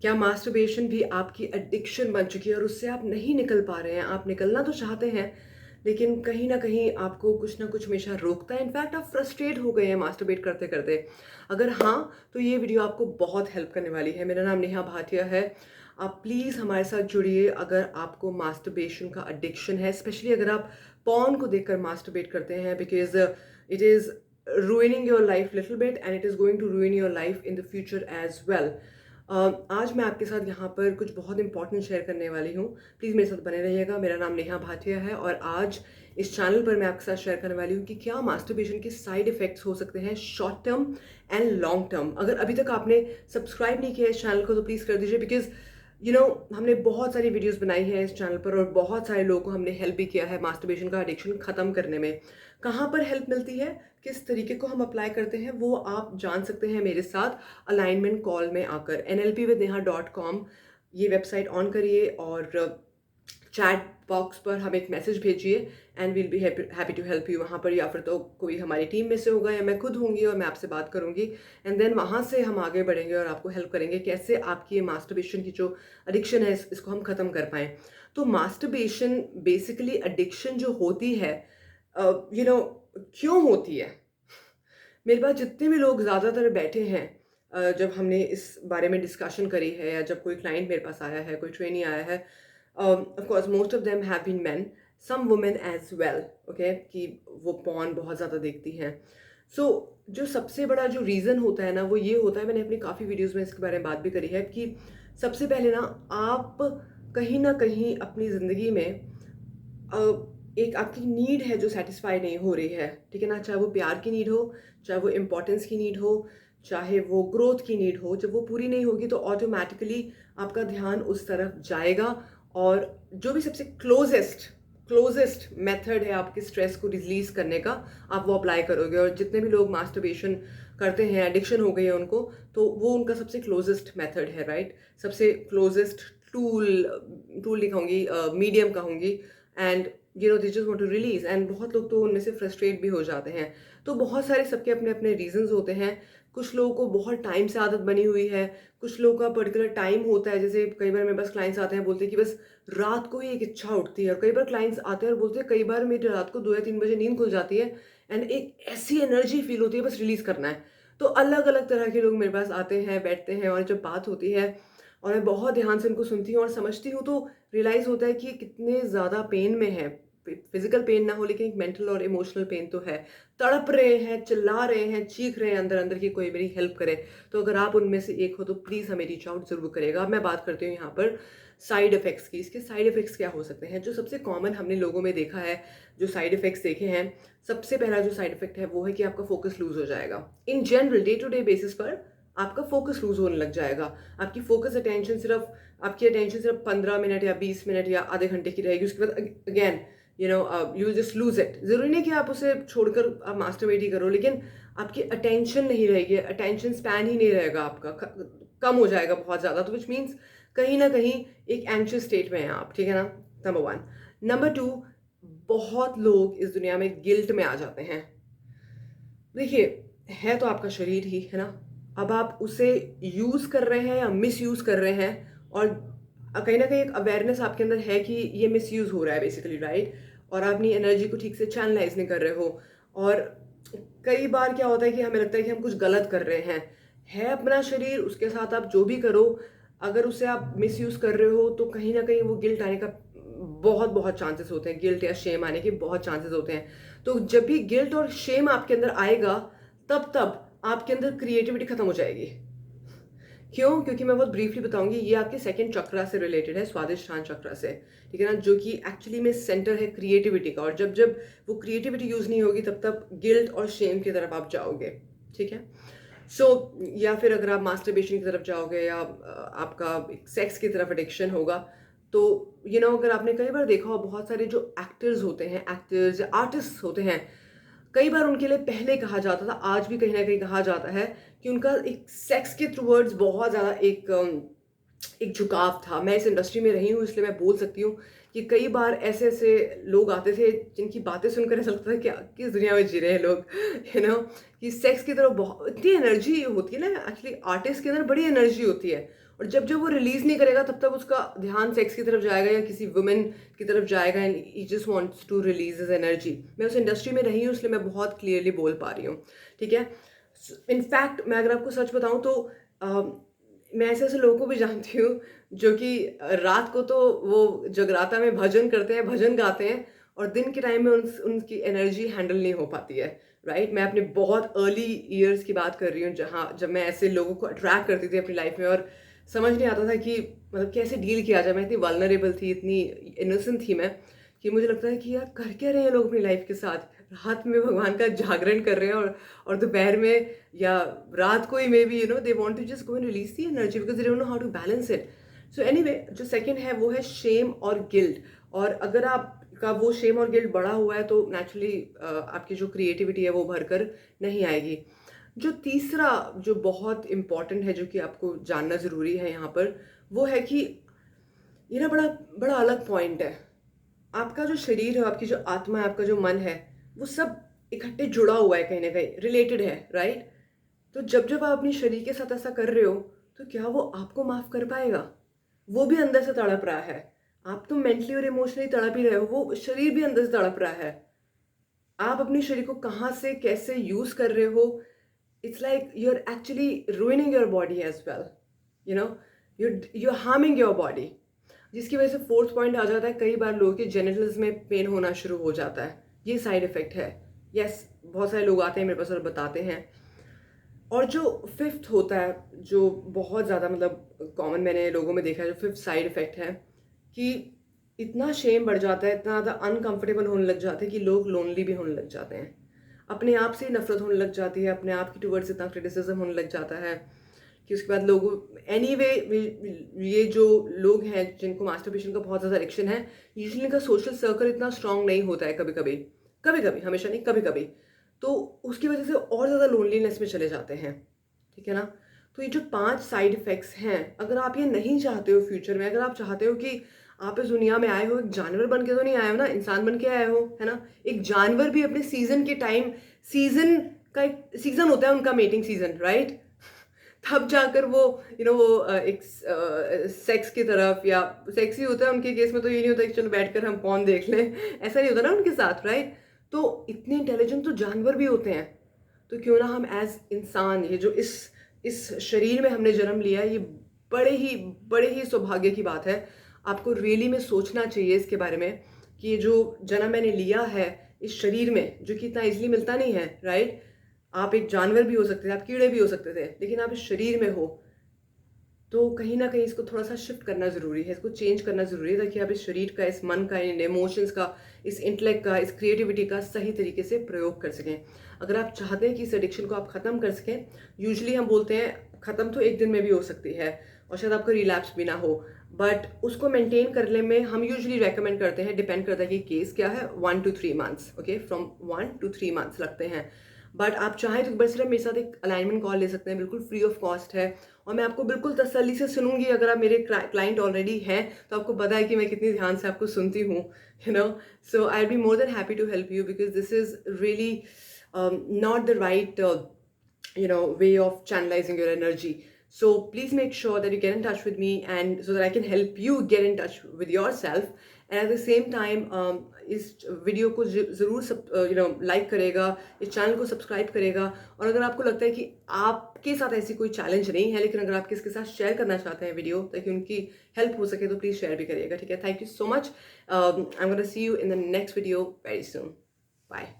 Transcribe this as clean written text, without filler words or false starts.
क्या मास्टरबेशन भी आपकी एडिक्शन बन चुकी है और उससे आप नहीं निकल पा रहे हैं? आप निकलना तो चाहते हैं, लेकिन कहीं न कहीं आपको कुछ न कुछ हमेशा रोकता है। इनफैक्ट आप फ्रस्ट्रेट हो गए हैं मास्टरबेट करते-करते। अगर हाँ, तो ये वीडियो आपको बहुत हेल्प करने वाली है। मेरा नाम नेहा भाटिया है। आप प्लीज़ हमारे साथ जुड़िए अगर आपको मास्टरबेशन का एडिक्शन है, स्पेशली अगर आप पॉर्न को देखकर मास्टरबेट करते हैं, because it is ruining your life little bit and it is going to ruin your life in the future as well. आज मैं आपके साथ यहाँ पर कुछ बहुत इंपॉर्टेंट शेयर करने वाली हूँ। प्लीज़ मेरे साथ बने रहिएगा। मेरा नाम नेहा भाटिया है और आज इस चैनल पर मैं आपके साथ शेयर करने वाली हूँ कि क्या मास्टरबेशन के साइड इफ़ेक्ट्स हो सकते हैं short term and long term. अगर अभी तक आपने सब्सक्राइब नहीं किया इस चैनल को तो प्लीज़ कर दीजिए, बिकॉज़ हमने बहुत सारी वीडियोस बनाई हैं इस चैनल पर और बहुत सारे लोगों को हमने हेल्प भी किया है मास्टरबेशन का एडिक्शन ख़त्म करने में। कहाँ पर हेल्प मिलती है, किस तरीके को हम अप्लाई करते हैं, वो आप जान सकते हैं मेरे साथ अलाइनमेंट कॉल में आकर। nlpwithneha.com ये वेबसाइट ऑन करिए और चैट बॉक्स पर हमें एक मैसेज भेजिए and will be happy to help you वहाँ पर, या फिर तो कोई हमारी टीम में से होगा या मैं खुद होंगी और मैं आपसे बात करूँगी एंड देन वहाँ से हम आगे बढ़ेंगे और आपको हेल्प करेंगे कैसे आपकी ये मास्टरबेशन की जो एडिक्शन है इसको हम ख़त्म कर पाएँ। तो मास्टरबेशन बेसिकली एडिक्शन जो होती है, क्यों होती है? मेरे पास जितने भी लोग ज़्यादातर बैठे हैं, जब हमने इस बारे में डिस्कशन करी है या जब कोई क्लाइंट मेरे पास आया है, कोई ट्रेनी आया है, of course most of them have been men, some women as well, okay, कि वो पॉर्न बहुत ज़्यादा देखती हैं। सो जो सबसे बड़ा जो रीज़न होता है ना, वो ये होता है, मैंने अपनी काफ़ी वीडियोज़ में इसके बारे में बात भी करी है, कि सबसे पहले ना आप कहीं न कहीं अपनी ज़िंदगी में अ, एक आपकी नीड है जो सैटिस्फाई नहीं हो रही है, ठीक है ना? चाहे वो प्यार की नीड हो, चाहे वो इम्पोर्टेंस की नीड हो, चाहे वो ग्रोथ की नीड हो, जब वो पूरी नहीं होगी तो ऑटोमैटिकली आपका ध्यान उस तरफ जाएगा और जो भी सबसे क्लोज़ेस्ट क्लोज़ेस्ट मेथड है आपके स्ट्रेस को रिलीज़ करने का, आप वो अप्लाई करोगे। और जितने भी लोग मास्टरबेशन करते हैं, एडिक्शन हो गई है उनको, तो वो उनका सबसे क्लोज़ेस्ट मेथड है, राइट? सबसे क्लोज़ेस्ट टूल टूल नहीं कहूँगी, मीडियम कहूँगी, and they just want to release. एंड बहुत लोग तो उनमें से फ्रस्ट्रेट भी हो जाते हैं। तो बहुत सारे सबके अपने अपने रीजंस होते हैं। कुछ लोगों को बहुत टाइम से आदत बनी हुई है, कुछ लोगों का पर्टिकुलर टाइम होता है। जैसे कई बार मेरे पास क्लाइंट्स आते हैं, बोलते हैं कि बस रात को ही एक इच्छा उठती है, और कई बार क्लाइंट्स आते हैं और बोलते हैं कई बार मेरी रात को 2 या 3 बजे नींद खुल जाती है एंड एक ऐसी एनर्जी फील होती है बस रिलीज करना है। तो अलग अलग तरह के लोग मेरे पास आते हैं, बैठते हैं, और जब बात होती है और मैं बहुत ध्यान से उनको सुनती हूँ और समझती हूँ, तो रियलाइज़ होता है कि ये कितने ज़्यादा पेन में है। फिजिकल पेन ना हो, लेकिन एक मेंटल और इमोशनल पेन तो है। तड़प रहे हैं, चिल्ला रहे हैं, चीख रहे हैं अंदर अंदर कि कोई मेरी हेल्प करे। तो अगर आप उनमें से एक हो तो प्लीज़ हमें रीच आउट ज़रूर करेगा। अब मैं बात करती हूँ यहाँ पर साइड इफ़ेक्ट्स की। इसके साइड इफ़ेक्ट्स क्या हो सकते हैं? जो सबसे कॉमन हमने लोगों में देखा है, जो साइड इफ़ेक्ट्स देखे हैं, सबसे पहला जो साइड इफ़ेक्ट है वो है कि आपका फोकस लूज़ हो जाएगा। In general day to day basis पर आपका फोकस लूज़ होने लग जाएगा। आपकी अटेंशन सिर्फ 15 मिनट या 20 मिनट या आधे घंटे की रहेगी। उसके बाद again you just lose it. ज़रूरी नहीं कि आप उसे छोड़कर आप मास्टरबेट ही करो, लेकिन आपकी अटेंशन नहीं रहेगी, अटेंशन स्पैन ही नहीं रहेगा आपका, कम हो जाएगा बहुत ज़्यादा। तो विच मीन्स कहीं ना कहीं एक एंशियस स्टेट में हैं आप, ठीक है ना? Number one. नंबर टू, बहुत लोग इस दुनिया में गिल्ट में आ जाते हैं। देखिए, है तो आपका शरीर ही, है ना? अब आप उसे यूज़ कर रहे हैं या मिसयूज़ कर रहे हैं, और कहीं न कहीं एक अवेयरनेस आपके अंदर है कि ये मिसयूज़ हो रहा है बेसिकली, राइट? और आप अपनी एनर्जी को ठीक से चैनलाइज़ नहीं कर रहे हो। और कई बार क्या होता है कि हमें लगता है कि हम कुछ गलत कर रहे हैं। है अपना शरीर, उसके साथ आप जो भी करो, अगर उसे आप मिसयूज़ कर रहे हो तो कहीं न कहीं वो गिल्ट आने का बहुत-बहुत चांसेस होते हैं। गिल्ट या शेम आने के बहुत चांसेस होते हैं। तो जब भी गिल्ट और शेम आपके अंदर आएगा, तब आपके अंदर क्रिएटिविटी खत्म हो जाएगी। क्यों? क्योंकि मैं बहुत ब्रीफली बताऊँगी, ये आपके सेकंड चक्रा से रिलेटेड है, स्वादिष्टान चक्रा से, ठीक है ना? जो कि एक्चुअली में सेंटर है क्रिएटिविटी का, और जब वो क्रिएटिविटी यूज़ नहीं होगी तब गिल्ट और शेम की तरफ आप जाओगे, ठीक है? या फिर अगर आप मास्टरबेशन की तरफ जाओगे, या आपका सेक्स की तरफ एडिक्शन होगा, तो अगर आपने कई बार देखा हो, बहुत सारे जो एक्टर्स होते हैं, एक्टर्स या आर्टिस्ट होते हैं, कई बार उनके लिए पहले कहा जाता था, आज भी कहीं न कहीं कहा जाता है कि उनका एक सेक्स के टुवर्ड्स बहुत ज़्यादा एक झुकाव था। मैं इस इंडस्ट्री में रही हूँ, इसलिए मैं बोल सकती हूँ कि कई बार ऐसे-ऐसे लोग आते थे जिनकी बातें सुनकर ऐसा लगता था क्या किस दुनिया में जी रहे हैं लोग, यू नो कि सेक्स की तरफ बहुत इतनी एनर्जी होती है ना, एक्चुअली आर्टिस्ट के अंदर बड़ी एनर्जी होती है। और जब जब वो रिलीज़ नहीं करेगा तब तक उसका ध्यान सेक्स की तरफ जाएगा या किसी वुमेन की तरफ जाएगा and he just wants to release his energy. मैं उस इंडस्ट्री में रही हूँ इसलिए मैं बहुत क्लियरली बोल पा रही हूँ, ठीक है। इनफैक्ट मैं अगर आपको सच बताऊँ तो मैं ऐसे ऐसे लोगों को भी जानती हूँ जो कि रात को तो वो जगराता में भजन करते हैं, भजन गाते हैं और दिन के टाइम में उनकी एनर्जी हैंडल नहीं हो पाती है, राइट। मैं अपने बहुत अर्ली ईयर्स की बात कर रही हूँ जहाँ जब मैं ऐसे लोगों को अट्रैक्ट करती थी अपनी लाइफ में और समझ नहीं आता था कि मतलब कैसे डील किया जाए। मैं इतनी वल्नरेबल थी, इतनी इनोसेंट थी मैं, कि मुझे लगता है कि यार कर क्या रहे हैं लोग अपनी लाइफ के साथ। रात में भगवान का जागरण कर रहे हैं और दोपहर में या रात को ही maybe they want to just go and release the energy because they don't know how to balance it. So anyway, जो सेकंड है वो है शेम और गिल्ट। और अगर आपका वो शेम और गिल्ट बढ़ा हुआ है तो नेचुरली आपकी जो क्रिएटिविटी है वो भर कर नहीं आएगी। जो तीसरा जो बहुत इम्पॉर्टेंट है जो कि आपको जानना ज़रूरी है यहाँ पर, वो है कि ये ना बड़ा बड़ा अलग पॉइंट है। आपका जो शरीर है, आपकी जो आत्मा है, आपका जो मन है, वो सब इकट्ठे जुड़ा हुआ है, कहीं न कहीं रिलेटेड है, राइट? तो जब-जब आप अपने शरीर के साथ ऐसा कर रहे हो, तो क्या वो आपको माफ़ कर पाएगा? वो भी अंदर से तड़प रहा है। आप तो मेंटली और इमोशनली तड़प ही रहे हो, वो शरीर भी अंदर से तड़प रहा है। आप अपने शरीर को कहाँ से कैसे यूज़ कर रहे हो, it's like you're actually ruining your body as well, you know, you're harming your body। जिसकी वजह से फोर्थ पॉइंट आ जाता है, कई बार लोगों के जेनिटल्स में पेन होना शुरू हो जाता है। ये साइड इफेक्ट है। यस, बहुत सारे लोग आते हैं मेरे पास और बताते हैं। और जो फिफ्थ होता है, जो बहुत ज़्यादा मतलब कॉमन मैंने लोगों में देखा है, जो फिफ्थ साइड इफेक्ट है कि इतना शेम बढ़ जाता है, इतना ज़्यादा अनकंफर्टेबल होने लग जाते हैं कि लोग लोनली भी होने लग जाते हैं। अपने आप से नफरत होने लग जाती है, अपने आप की टूवर्ड्स इतना क्रिटिसिज्म होने लग जाता है कि उसके बाद लोगों एनीवे ये जो लोग हैं जिनको मास्टरबेशन का बहुत ज़्यादा एडिक्शन है, यूजुअली इनका सोशल सर्कल इतना स्ट्रांग नहीं होता है। कभी कभी, कभी कभी, हमेशा नहीं, कभी कभी, तो उसकी वजह से और ज़्यादा लोनलीनेस में चले जाते हैं, ठीक है ना। तो ये जो 5 साइड इफ़ेक्ट्स हैं, अगर आप ये नहीं चाहते हो फ्यूचर में, अगर आप चाहते हो कि आप इस दुनिया में आए हो एक जानवर बन के तो नहीं आए हो ना, इंसान बन के आए हो, है ना। एक जानवर भी अपने सीजन के टाइम, सीजन का एक सीजन होता है उनका, मेटिंग सीजन, राइट। तब जाकर वो वो एक सेक्स की तरफ, या सेक्स ही होता है उनके केस में, तो ये नहीं होता कि चलो बैठकर हम पॉर्न देख लें, ऐसा नहीं होता ना उनके साथ, राइट। तो इतने इंटेलिजेंट तो जानवर भी होते हैं। तो क्यों ना हम एज इंसान, ये जो इस शरीर में हमने जन्म लिया है, ये बड़े ही सौभाग्य की बात है। आपको रियली में सोचना चाहिए इसके बारे में कि ये जो जन्म मैंने लिया है इस शरीर में, जो कि इतना इजीली मिलता नहीं है, राइट। आप एक जानवर भी हो सकते थे, आप कीड़े भी हो सकते थे, लेकिन आप इस शरीर में हो, तो कहीं ना कहीं इसको थोड़ा सा शिफ्ट करना ज़रूरी है, इसको चेंज करना ज़रूरी है, ताकि आप इस शरीर का, इस मन का, इन इमोशंस का, इस इंटेलेक्ट का, इस क्रिएटिविटी का सही तरीके से प्रयोग कर सकें। अगर आप चाहते हैं कि इस एडिक्शन को आप ख़त्म कर सकें, यूजुअली हम बोलते हैं ख़त्म तो एक दिन में भी हो सकती है और शायद आपका रिलैप्स भी ना हो, बट उसको मेंटेन करने में हम यूजुअली रेकमेंड करते हैं, डिपेंड करता है कि केस क्या है, 1 to 3 months, okay, from 1 to 3 months लगते हैं। बट आप चाहें तो एक बार सिर्फ मेरे साथ एक अलाइनमेंट कॉल ले सकते हैं, बिल्कुल फ्री ऑफ कॉस्ट है। और मैं आपको बिल्कुल तसल्ली से सुनूंगी। अगर आप मेरे क्लाइंट ऑलरेडी हैं तो आपको पता है कि मैं कितनी ध्यान से आपको सुनती हूँ, you know. So I be more than happy to help you, because this is really not the right way of channelizing your energy. So please make sure that you get in touch with me, and so that I can help you get in touch with yourself. And at the same time, इस video को ज़रूर like करेगा, इस channel को subscribe करेगा। और अगर आपको लगता है कि आपके साथ ऐसी कोई चैलेंज नहीं है, लेकिन अगर आप किसके साथ शेयर करना चाहते हैं वीडियो ताकि उनकी हेल्प हो सके, तो प्लीज़ शेयर भी करिएगा, ठीक है। Thank you so much. I am gonna see you in the next video very soon. Bye.